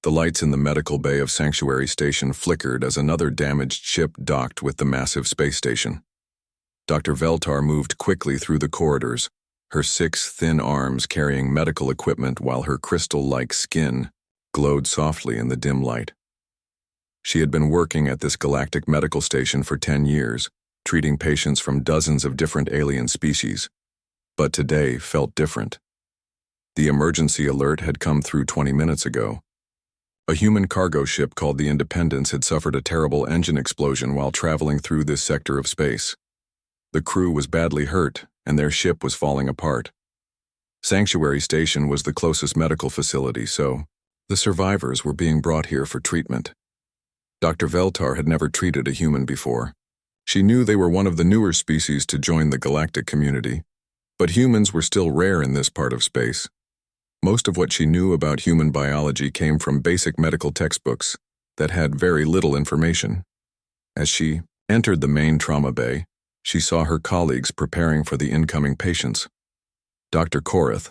The lights in the medical bay of Sanctuary Station flickered as another damaged ship docked with the massive space station. Dr. Veltar moved quickly through the corridors, her 6 thin arms carrying medical equipment while her crystal-like skin glowed softly in the dim light. She had been working at this galactic medical station for 10 years, treating patients from dozens of different alien species, but today felt different. The emergency alert had come through 20 minutes ago. A human cargo ship called the Independence had suffered a terrible engine explosion while traveling through this sector of space. The crew was badly hurt, and their ship was falling apart. Sanctuary Station was the closest medical facility, so the survivors were being brought here for treatment. Dr. Veltar had never treated a human before. She knew they were one of the newer species to join the galactic community, but humans were still rare in this part of space. Most of what she knew about human biology came from basic medical textbooks that had very little information. As she entered the main trauma bay, she saw her colleagues preparing for the incoming patients. Dr. Korath,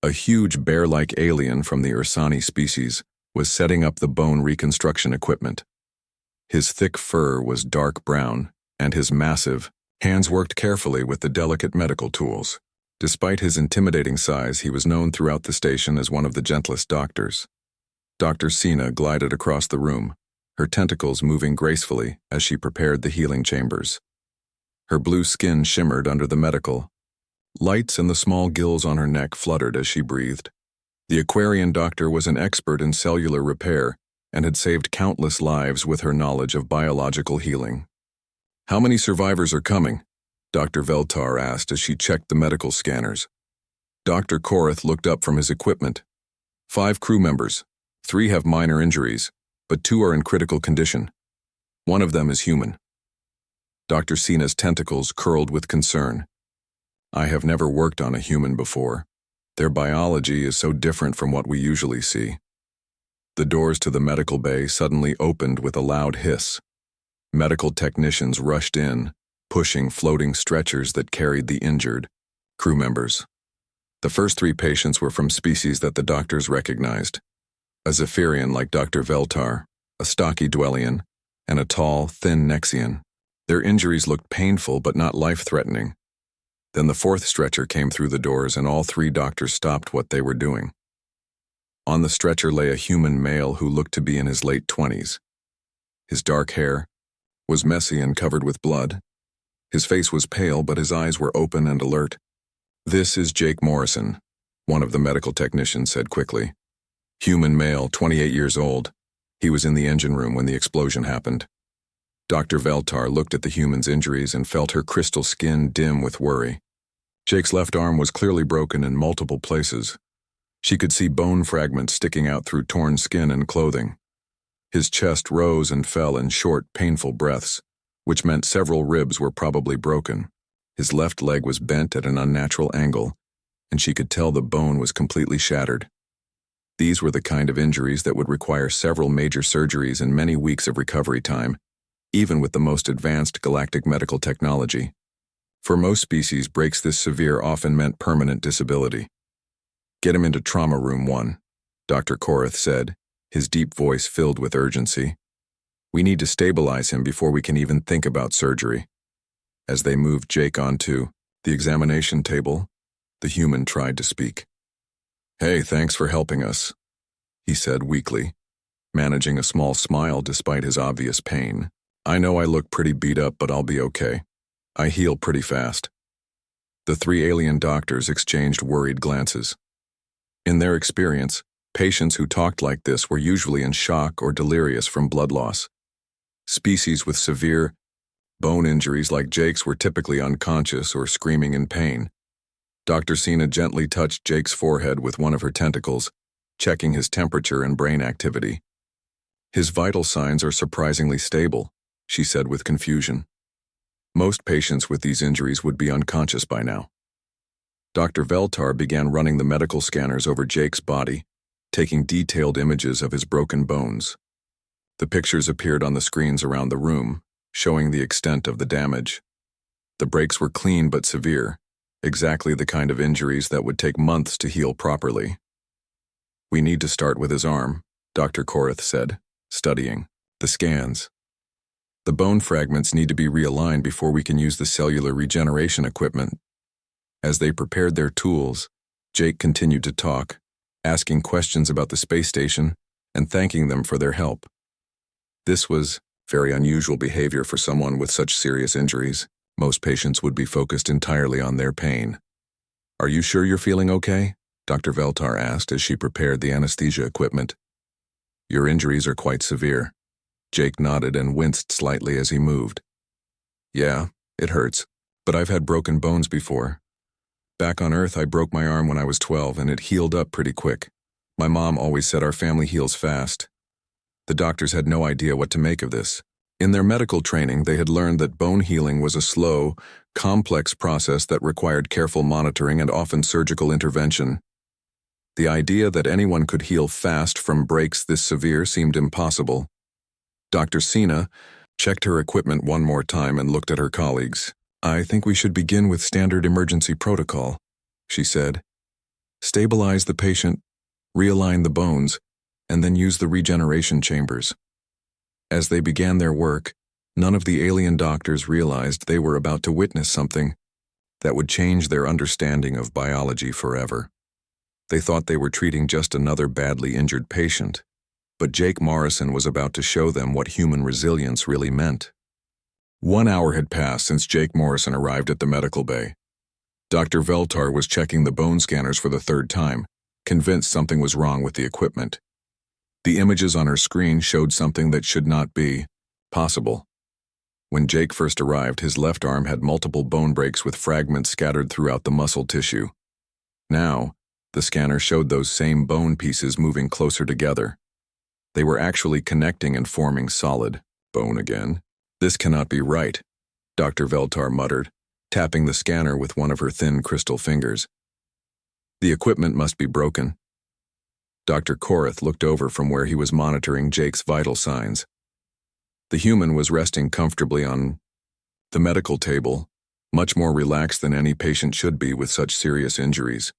a huge bear-like alien from the Ursani species, was setting up the bone reconstruction equipment. His thick fur was dark brown, and his massive hands worked carefully with the delicate medical tools. Despite his intimidating size, he was known throughout the station as one of the gentlest doctors. Dr. Sina glided across the room, her tentacles moving gracefully as she prepared the healing chambers. Her blue skin shimmered under the medical lights, and the small gills on her neck fluttered as she breathed. The Aquarian doctor was an expert in cellular repair and had saved countless lives with her knowledge of biological healing. "How many survivors are coming?" Dr. Veltar asked as she checked the medical scanners. Dr. Korath looked up from his equipment. 5 crew members. 3 have minor injuries, but 2 are in critical condition. One of them is human. Dr. Sina's tentacles curled with concern. "I have never worked on a human before. Their biology is so different from what we usually see." The doors to the medical bay suddenly opened with a loud hiss. Medical technicians rushed in, pushing floating stretchers that carried the injured crew members. The first 3 patients were from species that the doctors recognized: a Zephyrian like Dr. Veltar, a stocky Dwellian, and a tall, thin Nexian. Their injuries looked painful but not life-threatening. Then the 4th stretcher came through the doors, and all 3 doctors stopped what they were doing. On the stretcher lay a human male who looked to be in his late 20s. His dark hair was messy and covered with blood. His face was pale, but his eyes were open and alert. "This is Jake Morrison," one of the medical technicians said quickly. "Human male, 28 years old. He was in the engine room when the explosion happened." Dr. Veltar looked at the human's injuries and felt her crystal skin dim with worry. Jake's left arm was clearly broken in multiple places. She could see bone fragments sticking out through torn skin and clothing. His chest rose and fell in short, painful breaths, which meant several ribs were probably broken. His left leg was bent at an unnatural angle, and she could tell the bone was completely shattered. These were the kind of injuries that would require several major surgeries and many weeks of recovery time, even with the most advanced galactic medical technology. For most species, breaks this severe often meant permanent disability. "Get him into Trauma Room 1, Dr. Korath said, his deep voice filled with urgency. "We need to stabilize him before we can even think about surgery." As they moved Jake onto the examination table, the human tried to speak. "Hey, thanks for helping us," he said weakly, managing a small smile despite his obvious pain. "I know I look pretty beat up, but I'll be okay. I heal pretty fast." The 3 alien doctors exchanged worried glances. In their experience, patients who talked like this were usually in shock or delirious from blood loss. Species with severe bone injuries like Jake's were typically unconscious or screaming in pain. Dr. Sina gently touched Jake's forehead with one of her tentacles, checking his temperature and brain activity. "His vital signs are surprisingly stable," she said with confusion. "Most patients with these injuries would be unconscious by now." Dr. Veltar began running the medical scanners over Jake's body, taking detailed images of his broken bones. The pictures appeared on the screens around the room, showing the extent of the damage. The breaks were clean but severe, exactly the kind of injuries that would take months to heal properly. "We need to start with his arm," Dr. Korath said, studying. The scans. The bone fragments need to be realigned before we can use the cellular regeneration equipment. As they prepared their tools, Jake continued to talk, asking questions about the space station and thanking them for their help. This was very unusual behavior for someone with such serious injuries. Most patients would be focused entirely on their pain. "Are you sure you're feeling okay?" Dr. Veltar asked as she prepared the anesthesia equipment. "Your injuries are quite severe." Jake nodded and winced slightly as he moved. "Yeah, it hurts, but I've had broken bones before. Back on Earth, I broke my arm when I was 12 and it healed up pretty quick. My mom always said our family heals fast." The doctors had no idea what to make of this. In their medical training, they had learned that bone healing was a slow, complex process that required careful monitoring and often surgical intervention. The idea that anyone could heal fast from breaks this severe seemed impossible. Dr. Sina checked her equipment one more time and looked at her colleagues. "I think we should begin with standard emergency protocol," she said. "Stabilize the patient, realign the bones, and then use the regeneration chambers." As they began their work, none of the alien doctors realized they were about to witness something that would change their understanding of biology forever. They thought they were treating just another badly injured patient, but Jake Morrison was about to show them what human resilience really meant. 1 hour had passed since Jake Morrison arrived at the medical bay. Dr. Veltar was checking the bone scanners for the third time, convinced something was wrong with the equipment. The images on her screen showed something that should not be possible. When Jake first arrived, his left arm had multiple bone breaks with fragments scattered throughout the muscle tissue. Now, the scanner showed those same bone pieces moving closer together. They were actually connecting and forming solid bone again. "This cannot be right," Dr. Veltar muttered, tapping the scanner with one of her thin crystal fingers. "The equipment must be broken." Dr. Korath looked over from where he was monitoring Jake's vital signs. The human was resting comfortably on the medical table, much more relaxed than any patient should be with such serious injuries.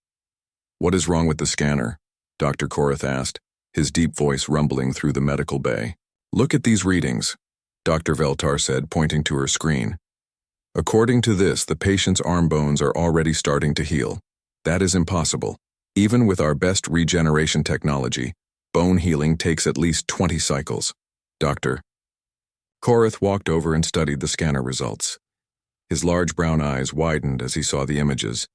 "What is wrong with the scanner?" Dr. Korath asked, his deep voice rumbling through the medical bay. "Look at these readings," Dr. Veltar said, pointing to her screen. "According to this, the patient's arm bones are already starting to heal. That is impossible. Even with our best regeneration technology, bone healing takes at least 20 cycles." Dr. Korath walked over and studied the scanner results. His large brown eyes widened as he saw the images.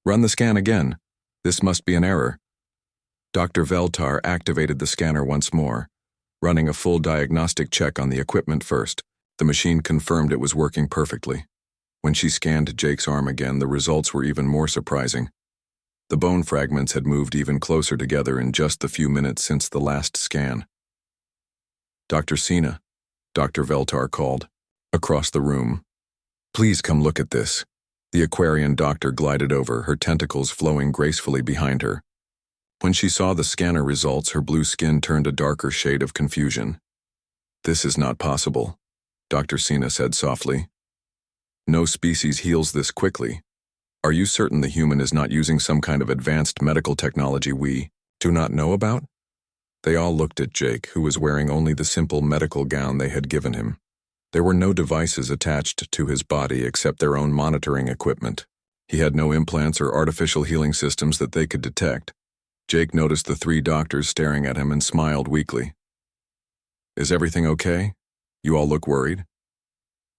"Run the scan again. This must be an error." Dr. Veltar activated the scanner once more, running a full diagnostic check on the equipment first. The machine confirmed it was working perfectly. When she scanned Jake's arm again, the results were even more surprising. The bone fragments had moved even closer together in just the few minutes since the last scan. "Dr. Sina," Dr. Veltar called, across the room. "Please come look at this." The Aquarian doctor glided over, her tentacles flowing gracefully behind her. When she saw the scanner results, her blue skin turned a darker shade of confusion. "This is not possible," Dr. Sina said softly. "No species heals this quickly. Are you certain the human is not using some kind of advanced medical technology we do not know about?" They all looked at Jake, who was wearing only the simple medical gown they had given him. There were no devices attached to his body except their own monitoring equipment. He had no implants or artificial healing systems that they could detect. Jake noticed the 3 doctors staring at him and smiled weakly. "Is everything okay? You all look worried."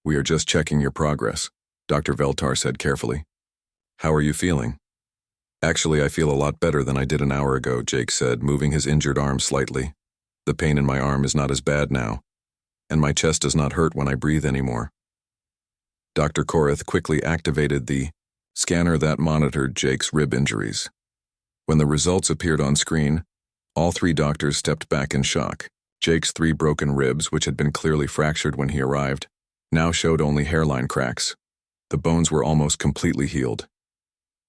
"We are just checking your progress," Dr. Veltar said carefully. "How are you feeling?" "Actually, I feel a lot better than I did an hour ago," Jake said, moving his injured arm slightly. "The pain in my arm is not as bad now, and my chest does not hurt when I breathe anymore." Dr. Korath quickly activated the scanner that monitored Jake's rib injuries. When the results appeared on screen, all 3 doctors stepped back in shock. Jake's 3 broken ribs, which had been clearly fractured when he arrived, now showed only hairline cracks. The bones were almost completely healed.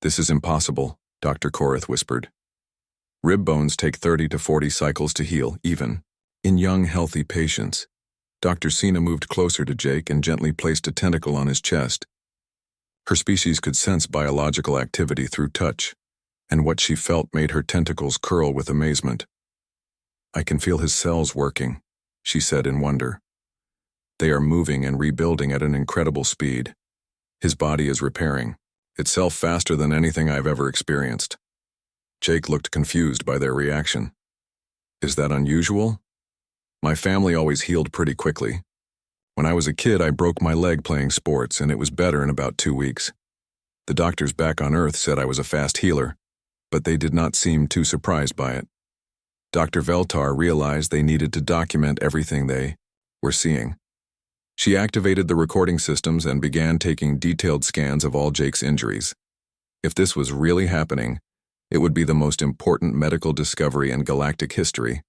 "This is impossible," Dr. Korath whispered. "Rib bones take 30 to 40 cycles to heal, even in young, healthy patients." Dr. Sina moved closer to Jake and gently placed a tentacle on his chest. Her species could sense biological activity through touch, and what she felt made her tentacles curl with amazement. I can feel his cells working, she said in wonder. They are moving and rebuilding at an incredible speed. His body is repairing itself faster than anything I've ever experienced. Jake looked confused by their reaction. Is that unusual? My family always healed pretty quickly. When I was a kid, I broke my leg playing sports, and it was better in about 2 weeks. The doctors back on Earth said I was a fast healer, but they did not seem too surprised by it. Dr. Veltar realized they needed to document everything they were seeing. She activated the recording systems and began taking detailed scans of all Jake's injuries. If this was really happening, it would be the most important medical discovery in galactic history.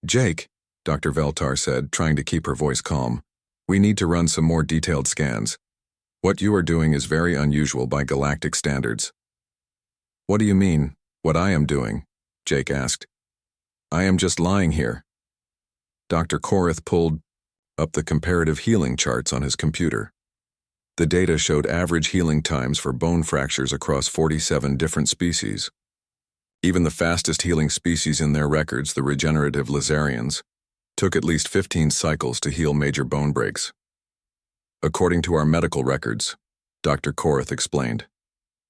Jake, Dr. Veltar said, trying to keep her voice calm, we need to run some more detailed scans. What you are doing is very unusual by galactic standards. What do you mean, what I am doing? Jake asked. I am just lying here. Dr. Korath pulled up the comparative healing charts on his computer. The data showed average healing times for bone fractures across 47 different species. Even the fastest healing species in their records, the regenerative Lizarians, took at least 15 cycles to heal major bone breaks. According to our medical records, Dr. Korath explained,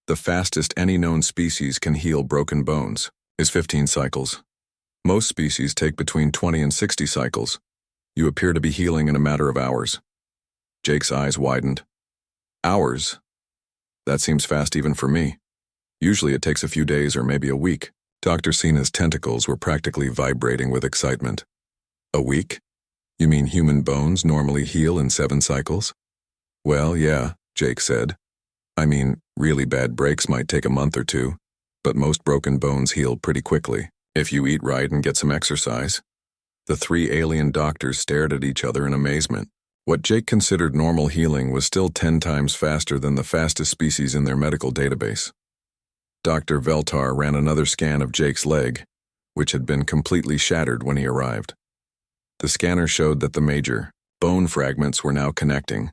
the fastest any known species can heal broken bones is 15 cycles. Most species take between 20 and 60 cycles. You appear to be healing in a matter of hours. Jake's eyes widened. Hours? That seems fast even for me. Usually it takes a few days or maybe a week. Dr. Cena's tentacles were practically vibrating with excitement. A week? You mean human bones normally heal in 7 cycles? Well, yeah, Jake said. I mean, really bad breaks might take a month or 2, but most broken bones heal pretty quickly, if you eat right and get some exercise. The 3 alien doctors stared at each other in amazement. What Jake considered normal healing was still 10 times faster than the fastest species in their medical database. Dr. Veltar ran another scan of Jake's leg, which had been completely shattered when he arrived. The scanner showed that the major bone fragments were now connecting,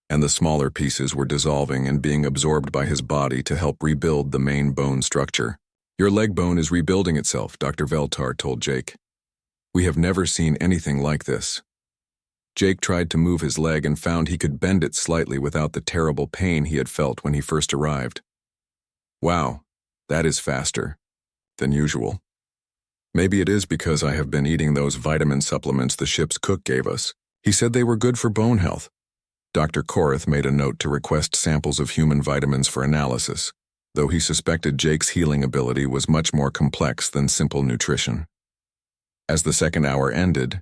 and the smaller pieces were dissolving and being absorbed by his body to help rebuild the main bone structure. Your leg bone is rebuilding itself, Dr. Veltar told Jake. We have never seen anything like this. Jake tried to move his leg and found he could bend it slightly without the terrible pain he had felt when he first arrived. Wow, that is faster than usual. Maybe it is because I have been eating those vitamin supplements the ship's cook gave us. He said they were good for bone health. Dr. Korath made a note to request samples of human vitamins for analysis, though he suspected Jake's healing ability was much more complex than simple nutrition. As the second hour ended,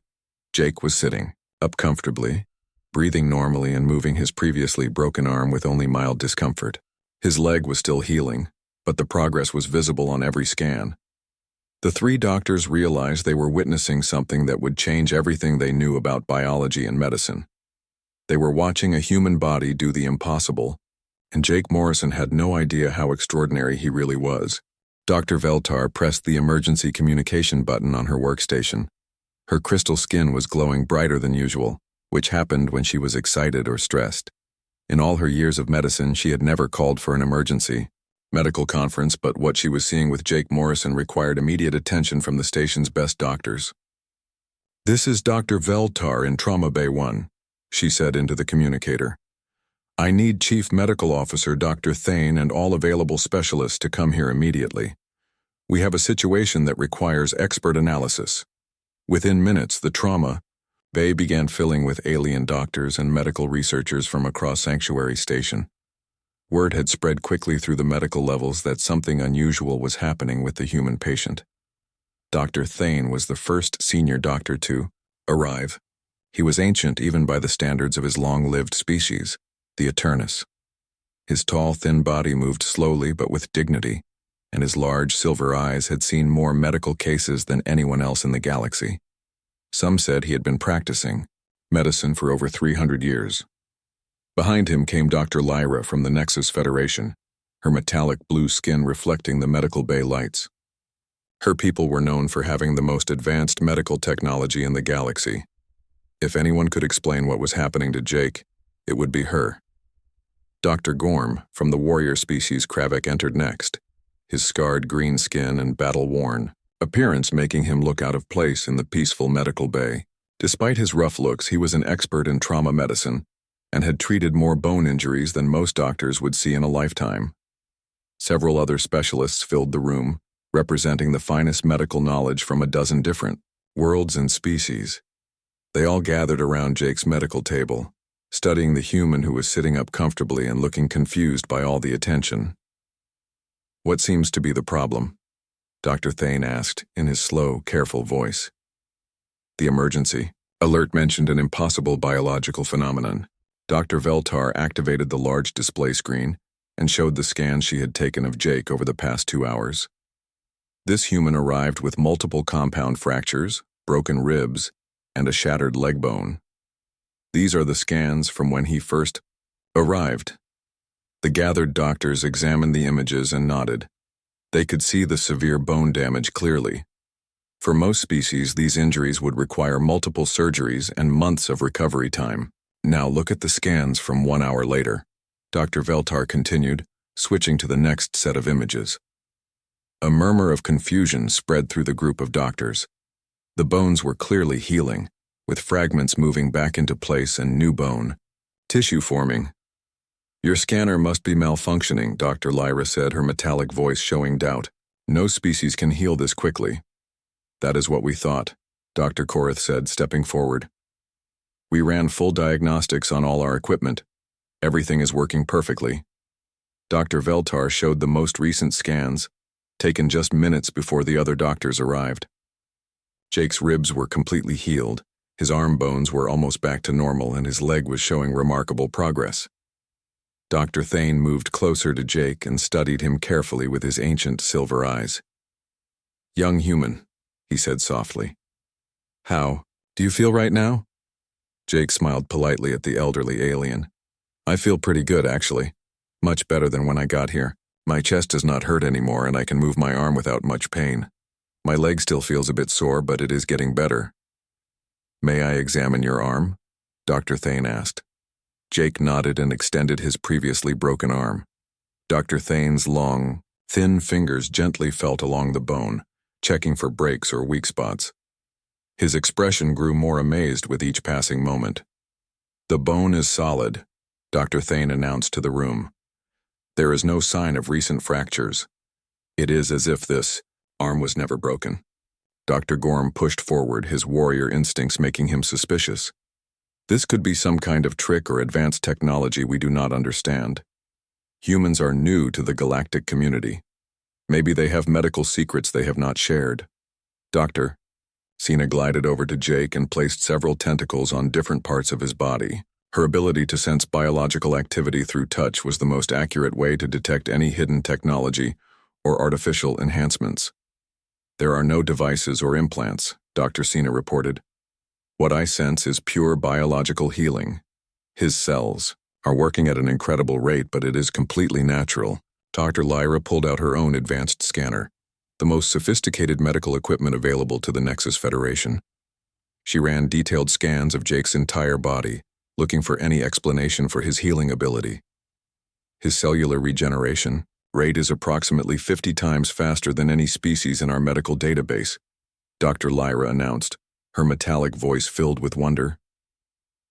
Jake was sitting up comfortably, breathing normally and moving his previously broken arm with only mild discomfort. His leg was still healing, but the progress was visible on every scan. The 3 doctors realized they were witnessing something that would change everything they knew about biology and medicine. They were watching a human body do the impossible, and Jake Morrison had no idea how extraordinary he really was. Dr. Veltar pressed the emergency communication button on her workstation. Her crystal skin was glowing brighter than usual, which happened when she was excited or stressed. In all her years of medicine, she had never called for an emergency medical conference, but what she was seeing with Jake Morrison required immediate attention from the station's best doctors. This is Dr. Veltar in Trauma Bay 1, she said into the communicator. I need Chief Medical Officer Dr. Thane and all available specialists to come here immediately. We have a situation that requires expert analysis. Within minutes, the trauma bay began filling with alien doctors and medical researchers from across Sanctuary Station. Word had spread quickly through the medical levels that something unusual was happening with the human patient. Dr. Thane was the first senior doctor to arrive. He was ancient even by the standards of his long-lived species, the Eternus. His tall, thin body moved slowly but with dignity, and his large silver eyes had seen more medical cases than anyone else in the galaxy. Some said he had been practicing medicine for over 300 years. Behind him came Dr. Lyra from the Nexus Federation, her metallic blue skin reflecting the medical bay lights. Her people were known for having the most advanced medical technology in the galaxy. If anyone could explain what was happening to Jake, it would be her. Dr. Gorm, from the warrior species Kravik, entered next, his scarred green skin and battle-worn, appearance making him look out of place in the peaceful medical bay. Despite his rough looks, he was an expert in trauma medicine and had treated more bone injuries than most doctors would see in a lifetime. Several other specialists filled the room, representing the finest medical knowledge from a dozen different worlds and species. They all gathered around Jake's medical table, studying the human who was sitting up comfortably and looking confused by all the attention. "What seems to be the problem?" Dr. Thane asked in his slow, careful voice. "The emergency alert mentioned an impossible biological phenomenon." Dr. Veltar activated the large display screen and showed the scans she had taken of Jake over the past 2 hours. This human arrived with multiple compound fractures, broken ribs, and a shattered leg bone. These are the scans from when he first arrived. The gathered doctors examined the images and nodded. They could see the severe bone damage clearly. For most species, these injuries would require multiple surgeries and months of recovery time. Now look at the scans from 1 hour later. Dr. Veltar continued, switching to the next set of images. A murmur of confusion spread through the group of doctors. The bones were clearly healing, with fragments moving back into place and new bone, tissue forming. "Your scanner must be malfunctioning," Dr. Lyra said, her metallic voice showing doubt. "No species can heal this quickly." "That is what we thought," Dr. Korath said, stepping forward. "We ran full diagnostics on all our equipment. Everything is working perfectly." Dr. Veltar showed the most recent scans, taken just minutes before the other doctors arrived. Jake's ribs were completely healed, his arm bones were almost back to normal, and his leg was showing remarkable progress. Dr. Thane moved closer to Jake and studied him carefully with his ancient silver eyes. "Young human," he said softly. "How do you feel right now?" Jake smiled politely at the elderly alien. "I feel pretty good, actually. Much better than when I got here. My chest does not hurt anymore, and I can move my arm without much pain. My leg still feels a bit sore, but it is getting better." "May I examine your arm?" Dr. Thane asked. Jake nodded and extended his previously broken arm. Dr. Thane's long, thin fingers gently felt along the bone, checking for breaks or weak spots. His expression grew more amazed with each passing moment. "The bone is solid," Dr. Thane announced to the room. "There is no sign of recent fractures. It is as if this arm was never broken." Dr. Gorm pushed forward, his warrior instincts making him suspicious. This could be some kind of trick or advanced technology we do not understand. Humans are new to the galactic community. Maybe they have medical secrets they have not shared. "Doctor," Sina glided over to Jake and placed several tentacles on different parts of his body. Her ability to sense biological activity through touch was the most accurate way to detect any hidden technology or artificial enhancements. "There are no devices or implants," Dr. Sina reported. "What I sense is pure biological healing. His cells are working at an incredible rate, but it is completely natural." Dr. Lyra pulled out her own advanced scanner, the most sophisticated medical equipment available to the Nexus Federation. She ran detailed scans of Jake's entire body, looking for any explanation for his healing ability. "His cellular regeneration rate is approximately 50 times faster than any species in our medical database," Dr. Lyra announced, her metallic voice filled with wonder.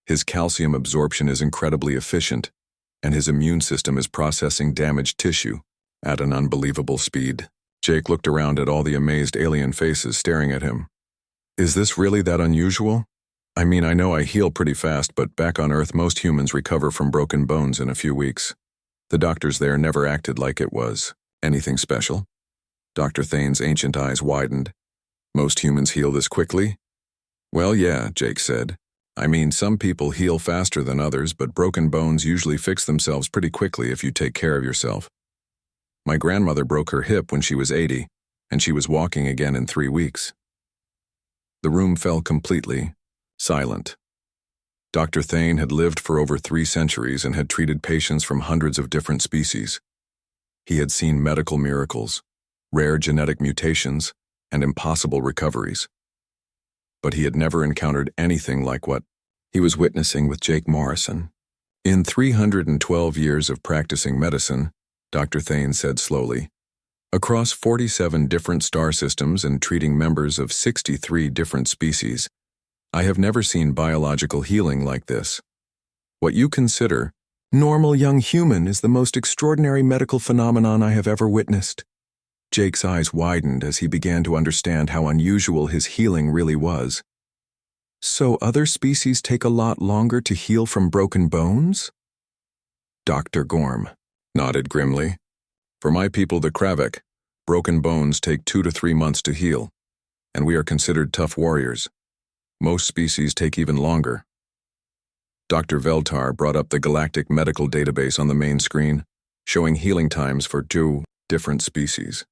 "His calcium absorption is incredibly efficient, and his immune system is processing damaged tissue at an unbelievable speed." Jake looked around at all the amazed alien faces staring at him. "Is this really that unusual? I mean, I know I heal pretty fast, but back on Earth most humans recover from broken bones in a few weeks. The doctors there never acted like it was anything special." Dr. Thane's ancient eyes widened. "Most humans heal this quickly?" "Well, yeah," Jake said. "I mean, some people heal faster than others, but broken bones usually fix themselves pretty quickly if you take care of yourself. My grandmother broke her hip when she was 80, and she was walking again in 3 weeks." The room fell completely silent. Dr. Thane had lived for over 3 centuries and had treated patients from hundreds of different species. He had seen medical miracles, rare genetic mutations, and impossible recoveries. But he had never encountered anything like what he was witnessing with Jake Morrison. "In 312 years of practicing medicine," Dr. Thane said slowly, Across 47 different star systems and treating members of 63 different species, I have never seen biological healing like this. What you consider normal young human is the most extraordinary medical phenomenon I have ever witnessed. Jake's eyes widened as he began to understand how unusual his healing really was. So other species take a lot longer to heal from broken bones? Dr. Gorm nodded grimly. For my people, the Kravik, broken bones take 2 to 3 months to heal, and we are considered tough warriors. Most species take even longer. Dr. Veltar brought up the Galactic Medical Database on the main screen, showing healing times for 2 different species.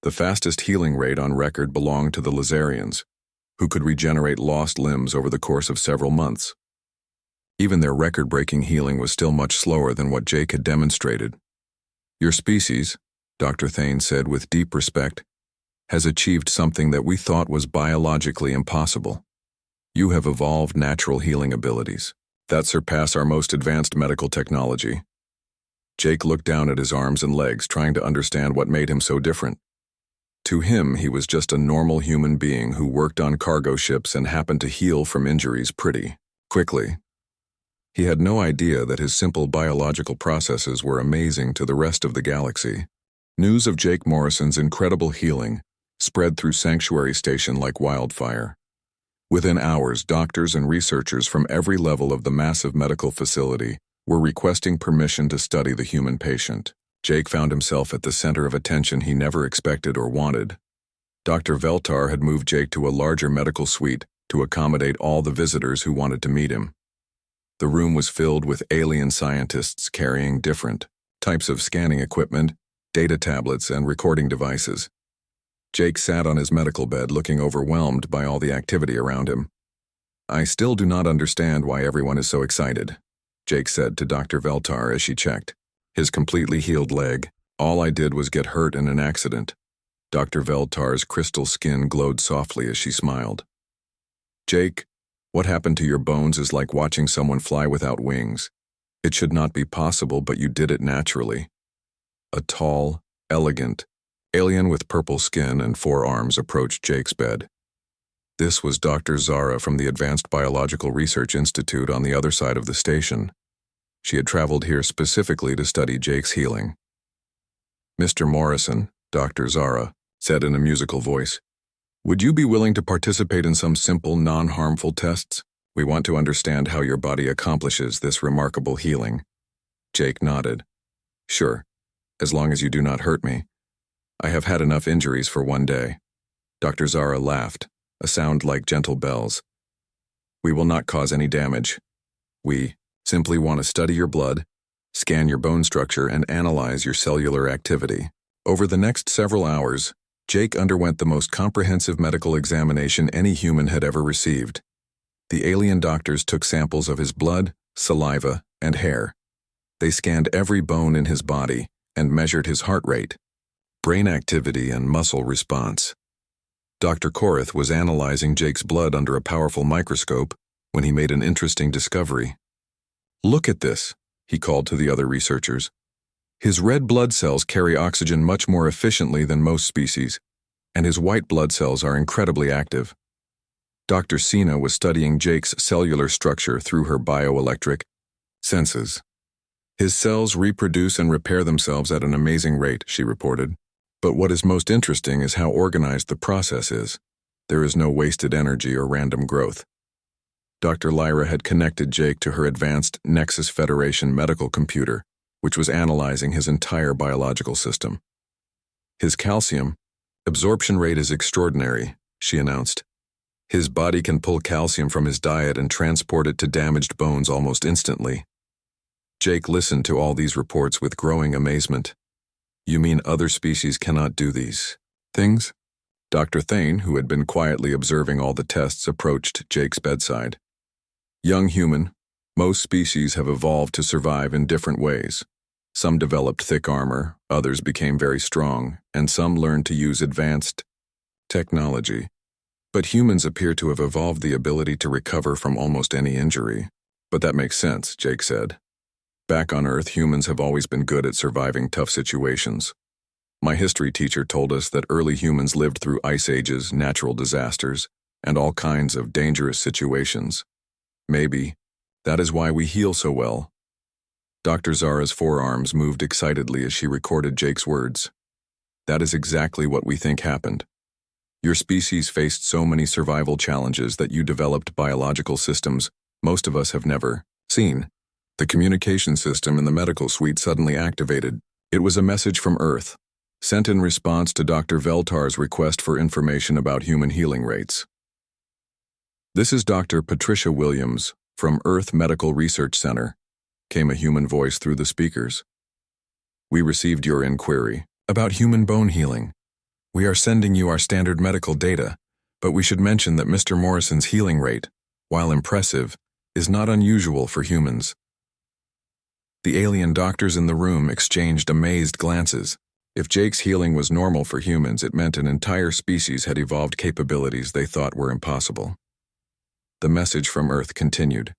The fastest healing rate on record belonged to the Lazarians, who could regenerate lost limbs over the course of several months. Even their record-breaking healing was still much slower than what Jake had demonstrated. Your species, Dr. Thane said with deep respect, has achieved something that we thought was biologically impossible. You have evolved natural healing abilities that surpass our most advanced medical technology. Jake looked down at his arms and legs, trying to understand what made him so different. To him, he was just a normal human being who worked on cargo ships and happened to heal from injuries pretty quickly. He had no idea that his simple biological processes were amazing to the rest of the galaxy. News of Jake Morrison's incredible healing spread through Sanctuary Station like wildfire. Within hours, doctors and researchers from every level of the massive medical facility were requesting permission to study the human patient. Jake found himself at the center of attention he never expected or wanted. Dr. Veltar had moved Jake to a larger medical suite to accommodate all the visitors who wanted to meet him. The room was filled with alien scientists carrying different types of scanning equipment, data tablets, and recording devices. Jake sat on his medical bed looking overwhelmed by all the activity around him. I still do not understand why everyone is so excited, Jake said to Dr. Veltar as she checked his completely healed leg. All I did was get hurt in an accident. Dr. Veltar's crystal skin glowed softly as she smiled. Jake, what happened to your bones is like watching someone fly without wings. It should not be possible, but you did it naturally. A tall, elegant alien with purple skin and 4 arms approached Jake's bed. This was Dr. Zara from the Advanced Biological Research Institute on the other side of the station. She had traveled here specifically to study Jake's healing. Mr. Morrison, Dr. Zara said in a musical voice, would you be willing to participate in some simple, non-harmful tests? We want to understand how your body accomplishes this remarkable healing. Jake nodded. Sure, as long as you do not hurt me. I have had enough injuries for one day. Dr. Zara laughed, a sound like gentle bells. We will not cause any damage. We simply want to study your blood, scan your bone structure, and analyze your cellular activity. Over the next several hours, Jake underwent the most comprehensive medical examination any human had ever received. The alien doctors took samples of his blood, saliva, and hair. They scanned every bone in his body and measured his heart rate, brain activity, and muscle response. Dr. Korath was analyzing Jake's blood under a powerful microscope when he made an interesting discovery. Look at this, he called to the other researchers. His red blood cells carry oxygen much more efficiently than most species, and his white blood cells are incredibly active. Dr. Sina was studying Jake's cellular structure through her bioelectric senses. His cells reproduce and repair themselves at an amazing rate, she reported. But what is most interesting is how organized the process is. There is no wasted energy or random growth. Dr. Lyra had connected Jake to her advanced Nexus Federation medical computer, which was analyzing his entire biological system. His calcium absorption rate is extraordinary, she announced. His body can pull calcium from his diet and transport it to damaged bones almost instantly. Jake listened to all these reports with growing amazement. You mean other species cannot do these things? Dr. Thane, who had been quietly observing all the tests, approached Jake's bedside. Young human, most species have evolved to survive in different ways. Some developed thick armor, others became very strong, and some learned to use advanced technology. But humans appear to have evolved the ability to recover from almost any injury. But that makes sense, Jake said. Back on Earth, humans have always been good at surviving tough situations. My history teacher told us that early humans lived through ice ages, natural disasters, and all kinds of dangerous situations. Maybe that is why we heal so well. Dr. Zara's forearms moved excitedly as she recorded Jake's words. That is exactly what we think happened. Your species faced so many survival challenges that you developed biological systems most of us have never seen. The communication system in the medical suite suddenly activated. It was a message from Earth, sent in response to Dr. Veltar's request for information about human healing rates. This is Dr. Patricia Williams from Earth Medical Research Center, came a human voice through the speakers. We received your inquiry about human bone healing. We are sending you our standard medical data, but we should mention that Mr. Morrison's healing rate, while impressive, is not unusual for humans. The alien doctors in the room exchanged amazed glances. If Jake's healing was normal for humans, it meant an entire species had evolved capabilities they thought were impossible. The message from Earth continued.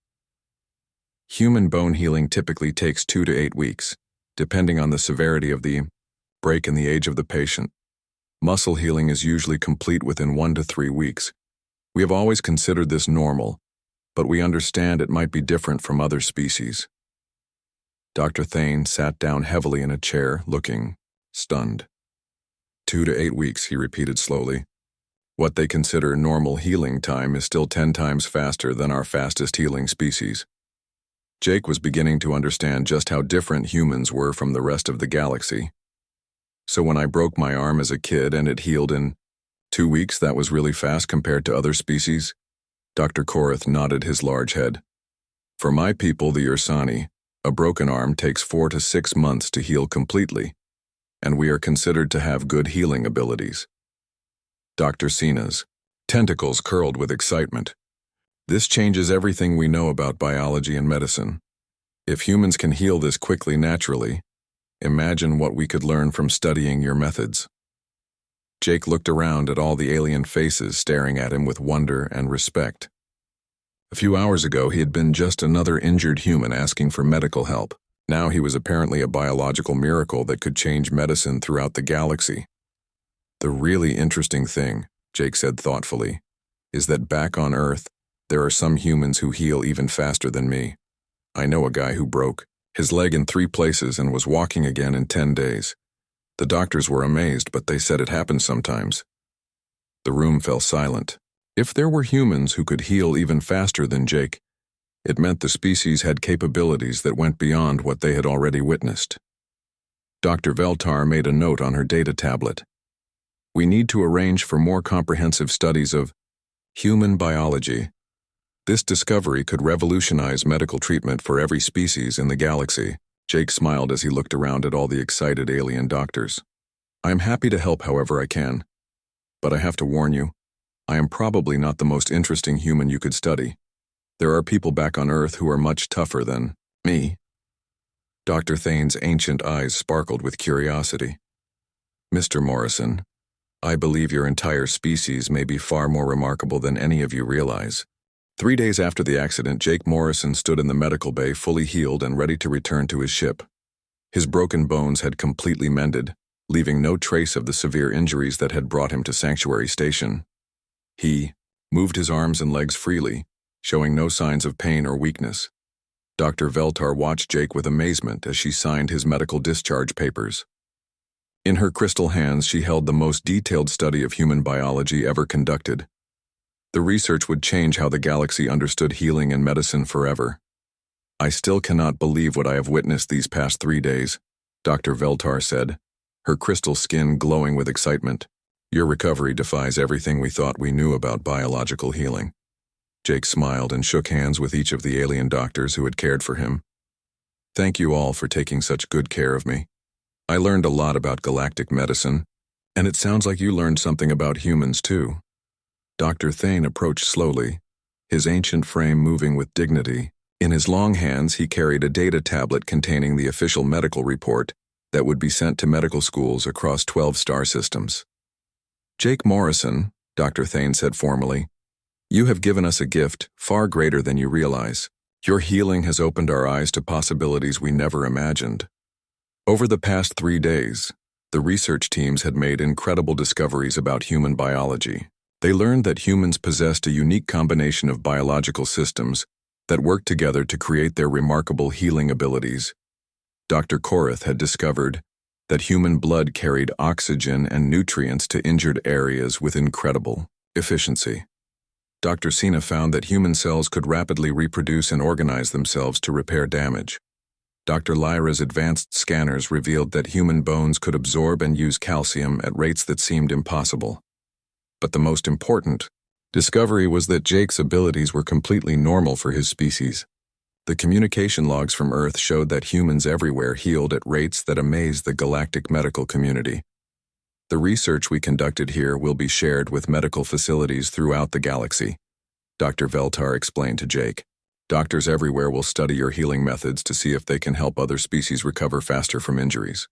Human bone healing typically takes 2 to 8 weeks, depending on the severity of the break in the age of the patient. Muscle healing is usually complete within 1 to 3 weeks. We have always considered this normal, but we understand it might be different from other species. Dr. Thane sat down heavily in a chair, looking stunned. 2 to 8 weeks, he repeated slowly. What they consider normal healing time is still 10 times faster than our fastest healing species. Jake was beginning to understand just how different humans were from the rest of the galaxy. So when I broke my arm as a kid and it healed in 2 weeks, that was really fast compared to other species? Dr. Korath nodded his large head. For my people, the Ursani, a broken arm takes 4 to 6 months to heal completely, and we are considered to have good healing abilities. Dr. Sina's tentacles curled with excitement. This changes everything we know about biology and medicine. If humans can heal this quickly naturally, imagine what we could learn from studying your methods. Jake looked around at all the alien faces staring at him with wonder and respect. A few hours ago, he had been just another injured human asking for medical help. Now he was apparently a biological miracle that could change medicine throughout the galaxy. The really interesting thing, Jake said thoughtfully, is that back on Earth, there are some humans who heal even faster than me. I know a guy who broke his leg in 3 places and was walking again in 10 days. The doctors were amazed, but they said it happens sometimes. The room fell silent. If there were humans who could heal even faster than Jake, it meant the species had capabilities that went beyond what they had already witnessed. Dr. Veltar made a note on her data tablet. We need to arrange for more comprehensive studies of human biology. This discovery could revolutionize medical treatment for every species in the galaxy. Jake smiled as he looked around at all the excited alien doctors. I am happy to help however I can. But I have to warn you, I am probably not the most interesting human you could study. There are people back on Earth who are much tougher than me. Dr. Thane's ancient eyes sparkled with curiosity. Mr. Morrison, I believe your entire species may be far more remarkable than any of you realize. 3 days after the accident, Jake Morrison stood in the medical bay fully healed and ready to return to his ship. His broken bones had completely mended, leaving no trace of the severe injuries that had brought him to Sanctuary Station. He moved his arms and legs freely, showing no signs of pain or weakness. Dr. Veltar watched Jake with amazement as she signed his medical discharge papers. In her crystal hands, she held the most detailed study of human biology ever conducted. The research would change how the galaxy understood healing and medicine forever. I still cannot believe what I have witnessed these past 3 days, Dr. Veltar said, her crystal skin glowing with excitement. Your recovery defies everything we thought we knew about biological healing. Jake smiled and shook hands with each of the alien doctors who had cared for him. Thank you all for taking such good care of me. I learned a lot about galactic medicine, and it sounds like you learned something about humans too. Dr. Thane approached slowly, his ancient frame moving with dignity. In his long hands, he carried a data tablet containing the official medical report that would be sent to medical schools across 12 star systems. Jake Morrison, Dr. Thane said formally, you have given us a gift far greater than you realize. Your healing has opened our eyes to possibilities we never imagined. Over the past 3 days, The research teams had made incredible discoveries about human biology. They learned that humans possessed a unique combination of biological systems that worked together to create their remarkable healing abilities. Dr. Korath had discovered that human blood carried oxygen and nutrients to injured areas with incredible efficiency. Dr. Sina found that human cells could rapidly reproduce and organize themselves to repair damage. Dr. Lyra's advanced scanners revealed that human bones could absorb and use calcium at rates that seemed impossible. But the most important discovery was that Jake's abilities were completely normal for his species. The communication logs from Earth showed that humans everywhere healed at rates that amazed the galactic medical community. The research we conducted here will be shared with medical facilities throughout the galaxy, Dr. Veltar explained to Jake. Doctors everywhere will study your healing methods to see if they can help other species recover faster from injuries.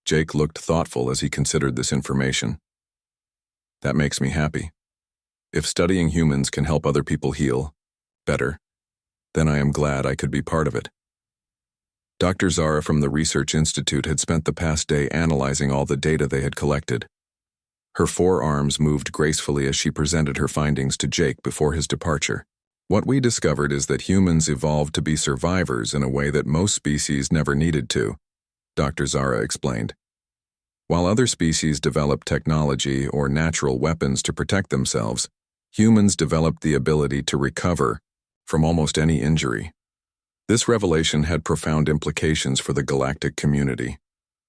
Jake looked thoughtful as he considered this information. That makes me happy. If studying humans can help other people heal better, then I am glad I could be part of it. Dr. Zara from the Research Institute had spent the past day analyzing all the data they had collected. Her forearms moved gracefully as she presented her findings to Jake before his departure. What we discovered is that humans evolved to be survivors in a way that most species never needed to, Dr. Zara explained. While other species developed technology or natural weapons to protect themselves, humans developed the ability to recover from almost any injury. This revelation had profound implications for the galactic community.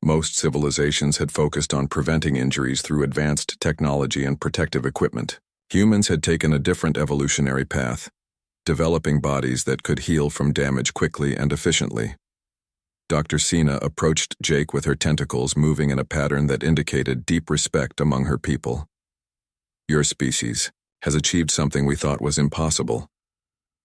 Most civilizations had focused on preventing injuries through advanced technology and protective equipment. Humans had taken a different evolutionary path, developing bodies that could heal from damage quickly and efficiently. Dr. Sina approached Jake with her tentacles moving in a pattern that indicated deep respect among her people. Your species has achieved something we thought was impossible.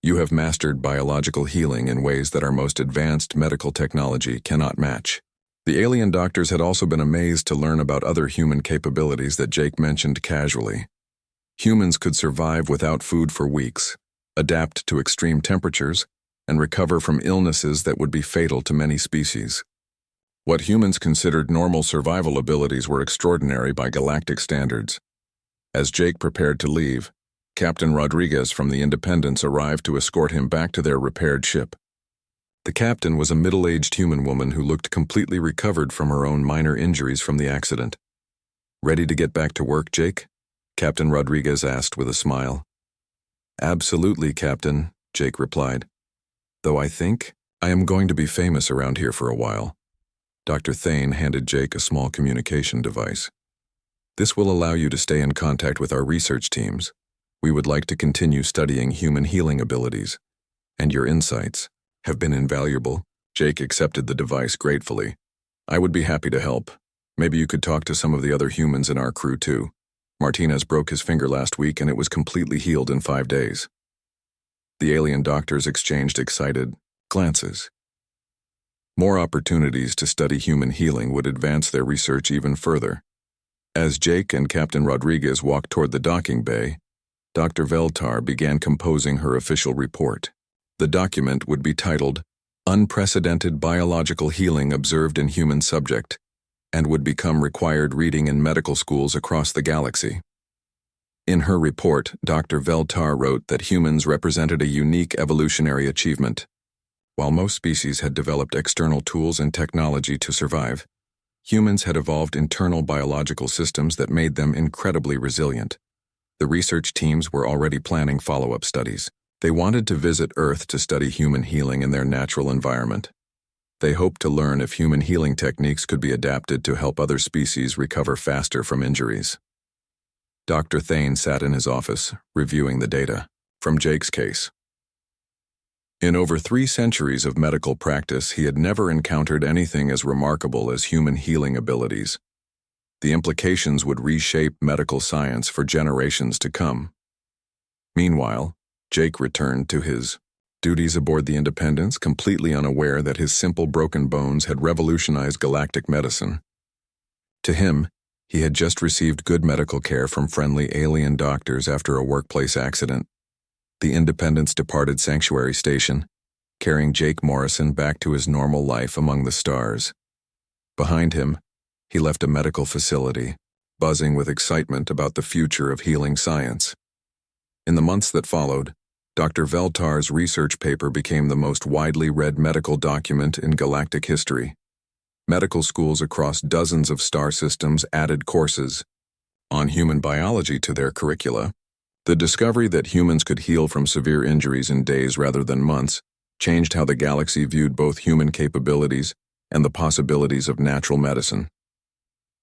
You have mastered biological healing in ways that our most advanced medical technology cannot match. The alien doctors had also been amazed to learn about other human capabilities that Jake mentioned casually. Humans could survive without food for weeks, adapt to extreme temperatures, and recover from illnesses that would be fatal to many species. What humans considered normal survival abilities were extraordinary by galactic standards. As Jake prepared to leave, Captain Rodriguez from the Independence arrived to escort him back to their repaired ship. The captain was a middle-aged human woman who looked completely recovered from her own minor injuries from the accident. Ready to get back to work, Jake? Captain Rodriguez asked with a smile. Absolutely, Captain, Jake replied. Though I think I am going to be famous around here for a while. Dr. Thane handed Jake a small communication device. This will allow you to stay in contact with our research teams. We would like to continue studying human healing abilities, and your insights have been invaluable. Jake accepted the device gratefully. I would be happy to help. Maybe you could talk to some of the other humans in our crew too. Martinez broke his finger last week and it was completely healed in 5 days. The alien doctors exchanged excited glances. More opportunities to study human healing would advance their research even further. As Jake and Captain Rodriguez walked toward the docking bay, Dr. Veltar began composing her official report. The document would be titled, Unprecedented Biological Healing Observed in Human Subject, and would become required reading in medical schools across the galaxy. In her report, Dr. Veltar wrote that humans represented a unique evolutionary achievement. While most species had developed external tools and technology to survive, humans had evolved internal biological systems that made them incredibly resilient. The research teams were already planning follow-up studies. They wanted to visit Earth to study human healing in their natural environment. They hoped to learn if human healing techniques could be adapted to help other species recover faster from injuries. Dr. Thane sat in his office, reviewing the data from Jake's case. In over 3 centuries of medical practice, he had never encountered anything as remarkable as human healing abilities. The implications would reshape medical science for generations to come. Meanwhile, Jake returned to his duties aboard the Independence, completely unaware that his simple broken bones had revolutionized galactic medicine. To him, he had just received good medical care from friendly alien doctors after a workplace accident. The Independence departed Sanctuary Station, carrying Jake Morrison back to his normal life among the stars. Behind him, he left a medical facility, buzzing with excitement about the future of healing science. In the months that followed, Dr. Veltar's research paper became the most widely read medical document in galactic history. Medical schools across dozens of star systems added courses on human biology to their curricula. The discovery that humans could heal from severe injuries in days rather than months changed how the galaxy viewed both human capabilities and the possibilities of natural medicine.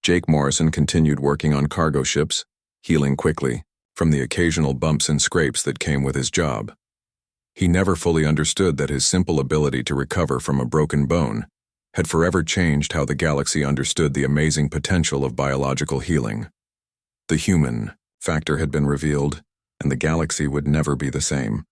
Jake Morrison continued working on cargo ships, healing quickly from the occasional bumps and scrapes that came with his job. He never fully understood that his simple ability to recover from a broken bone had forever changed how the galaxy understood the amazing potential of biological healing. The human factor had been revealed, and the galaxy would never be the same.